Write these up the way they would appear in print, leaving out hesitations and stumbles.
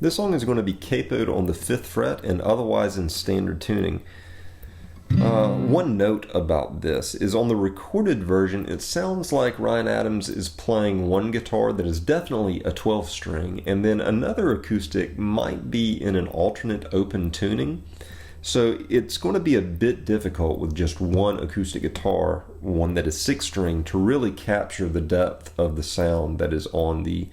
This song is going to be capoed on the 5th fret and otherwise in standard tuning. One note about this is on the recorded version, it sounds like Ryan Adams is playing one guitar that is definitely a 12 string, and then another acoustic might be in an alternate open tuning. So it's going to be a bit difficult with just one acoustic guitar, one that is 6 string, to really capture the depth of the sound that is on the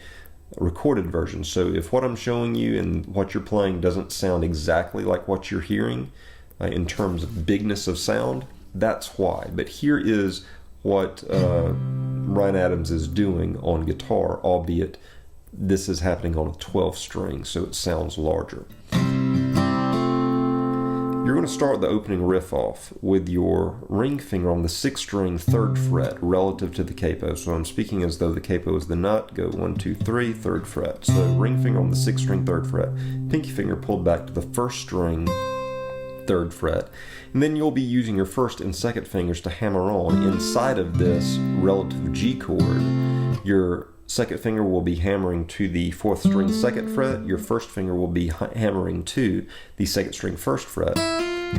recorded version. So if what I'm showing you and what you're playing doesn't sound exactly like what you're hearing, in terms of bigness of sound, that's why. But here is what Ryan Adams is doing on guitar, albeit this is happening on a 12 string, so it sounds larger. You're going to start the opening riff off with your ring finger on the 6th string 3rd fret relative to the capo. So I'm speaking as though the capo is the nut. Go 1, 2, 3, 3rd fret. So ring finger on the 6th string 3rd fret. Pinky finger pulled back to the 1st string 3rd fret, and then you'll be using your 1st and 2nd fingers to hammer on inside of this relative G chord. Your 2nd finger will be hammering to the 4th string 2nd fret. Your 1st finger will be hammering to the 2nd string 1st fret.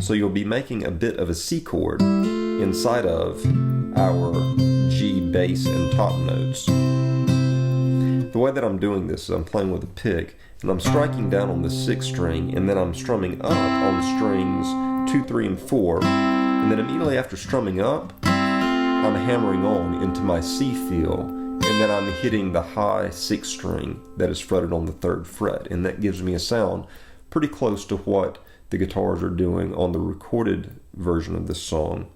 So you'll be making a bit of a C chord inside of our G bass and top notes. The way that I'm doing this is I'm playing with a pick, and I'm striking down on the 6th string, and then I'm strumming up on the strings 2, 3, and 4, and then immediately after strumming up, I'm hammering on into my C feel, and then I'm hitting the high 6th string that is fretted on the 3rd fret, and that gives me a sound pretty close to what the guitars are doing on the recorded version of this song.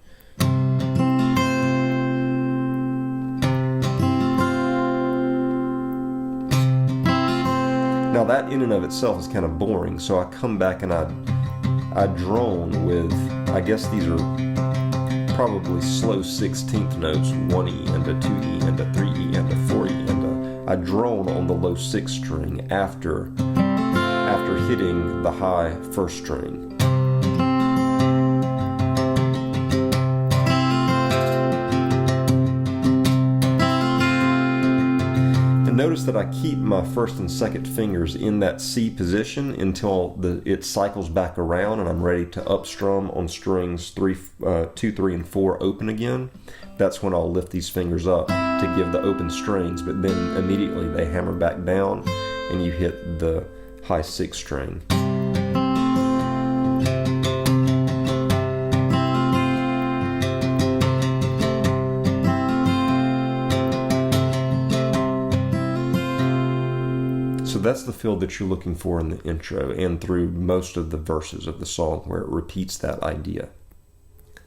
Now that in and of itself is kind of boring, so I come back and I drone with, I guess these are probably slow 16th notes, 1E and a 2E and a 3E and a 4E, and I drone on the low 6th string after hitting the high 1st string. Notice that I keep my 1st and 2nd fingers in that C position until it cycles back around and I'm ready to upstrum on strings 2, 3, and 4 open again. That's when I'll lift these fingers up to give the open strings, but then immediately they hammer back down and you hit the high 6th string. So that's the feel that you're looking for in the intro and through most of the verses of the song where it repeats that idea.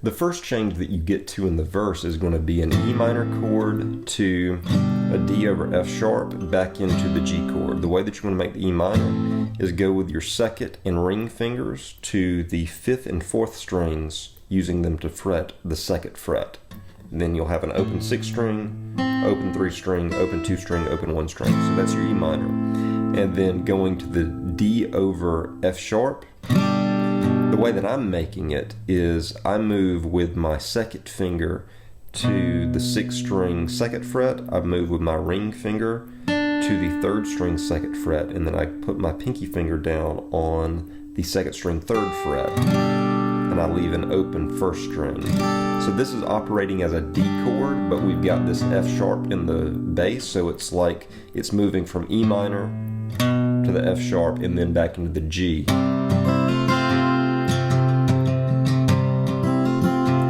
The first change that you get to in the verse is going to be an E minor chord to a D over F sharp back into the G chord. The way that you're going to make the E minor is go with your 2nd and ring fingers to the 5th and 4th strings, using them to fret the 2nd fret. And then you'll have an open 6th string, open 3 string, open 2 string, open 1 string. So that's your E minor. And then going to the D over F sharp. The way that I'm making it is I move with my 2nd finger to the 6th string 2nd fret. I move with my ring finger to the 3rd string 2nd fret, and then I put my pinky finger down on the 2nd string 3rd fret, and I leave an open 1st string. So this is operating as a D chord, but we've got this F sharp in the bass, so it's like it's moving from E minor to the F sharp and then back into the G.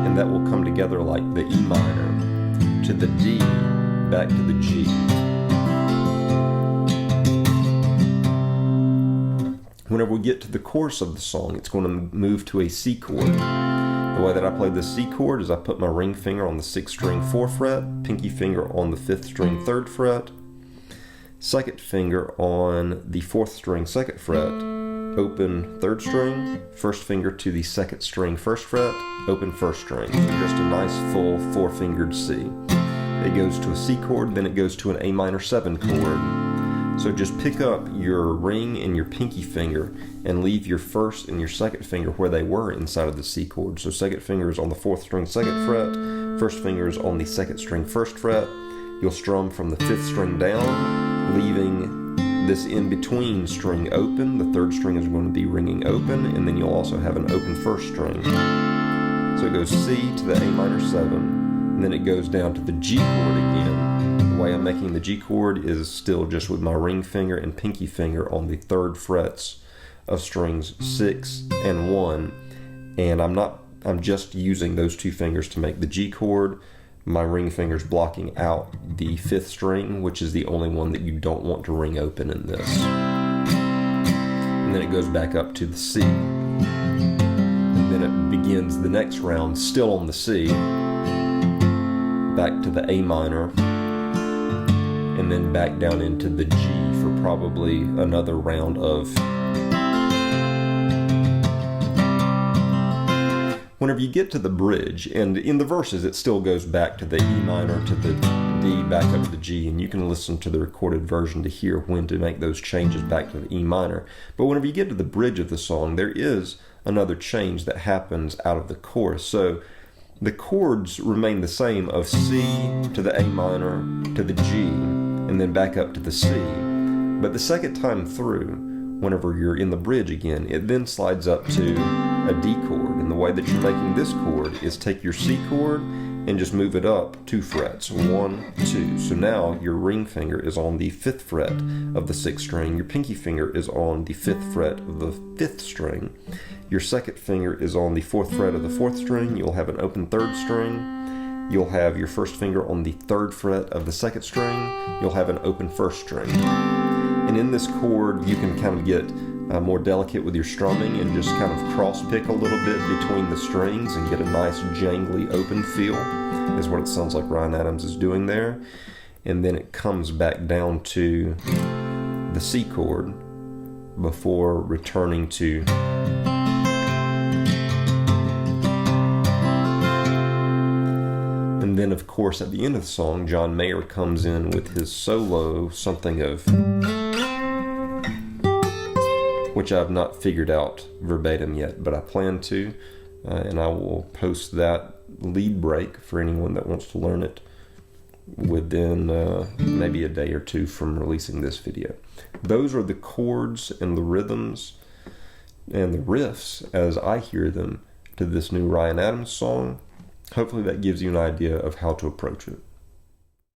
And that will come together like the E minor to the D back to the G. Whenever we get to the chorus of the song, it's going to move to a C chord. The way that I play the C chord is I put my ring finger on the 6th string 4th fret, pinky finger on the 5th string 3rd fret, 2nd finger on the 4th string 2nd fret, open 3rd string, 1st finger to the 2nd string 1st fret, open 1st string. So just a nice full 4-fingered C. It goes to a C chord, then it goes to an A minor 7 chord. So just pick up your ring and your pinky finger and leave your 1st and your 2nd finger where they were inside of the C chord. So 2nd finger is on the 4th string 2nd fret, 1st finger is on the 2nd string 1st fret. You'll strum from the 5th string down, leaving this in-between string open. The third string is going to be ringing open, and then you'll also have an open first string. So it goes C to the A minor 7, and then it goes down to the G chord again. The way I'm making the G chord is still just with my ring finger and pinky finger on the third frets of strings 6 and 1, and I'm just using those two fingers to make the G chord. My ring finger's blocking out the 5th string, which is the only one that you don't want to ring open in this. And then it goes back up to the C. And then it begins the next round still on the C, back to the A minor, and then back down into the G for probably another round of. Whenever you get to the bridge, and in the verses it still goes back to the E minor, to the D, back up to the G, and you can listen to the recorded version to hear when to make those changes back to the E minor. But whenever you get to the bridge of the song, there is another change that happens out of the chorus. So the chords remain the same, of C to the A minor to the G, and then back up to the C. But the second time through, whenever you're in the bridge again, it then slides up to a D chord. And the way that you're making this chord is take your C chord and just move it up 2 frets, 1, 2. So now your ring finger is on the 5th fret of the 6th string. Your pinky finger is on the 5th fret of the 5th string. Your second finger is on the 4th fret of the 4th string. You'll have an open 3rd string. You'll have your first finger on the 3rd fret of the 2nd string. You'll have an open 1st string. And in this chord, you can kind of get more delicate with your strumming and just kind of cross pick a little bit between the strings and get a nice jangly open feel, is what it sounds like Ryan Adams is doing there. And then it comes back down to the C chord before returning to. And then, of course, at the end of the song, John Mayer comes in with his solo, something of, which I've not figured out verbatim yet, but I plan to, and I will post that lead break for anyone that wants to learn it within maybe a day or two from releasing this video. Those are the chords and the rhythms and the riffs as I hear them to this new Ryan Adams song. Hopefully that gives you an idea of how to approach it.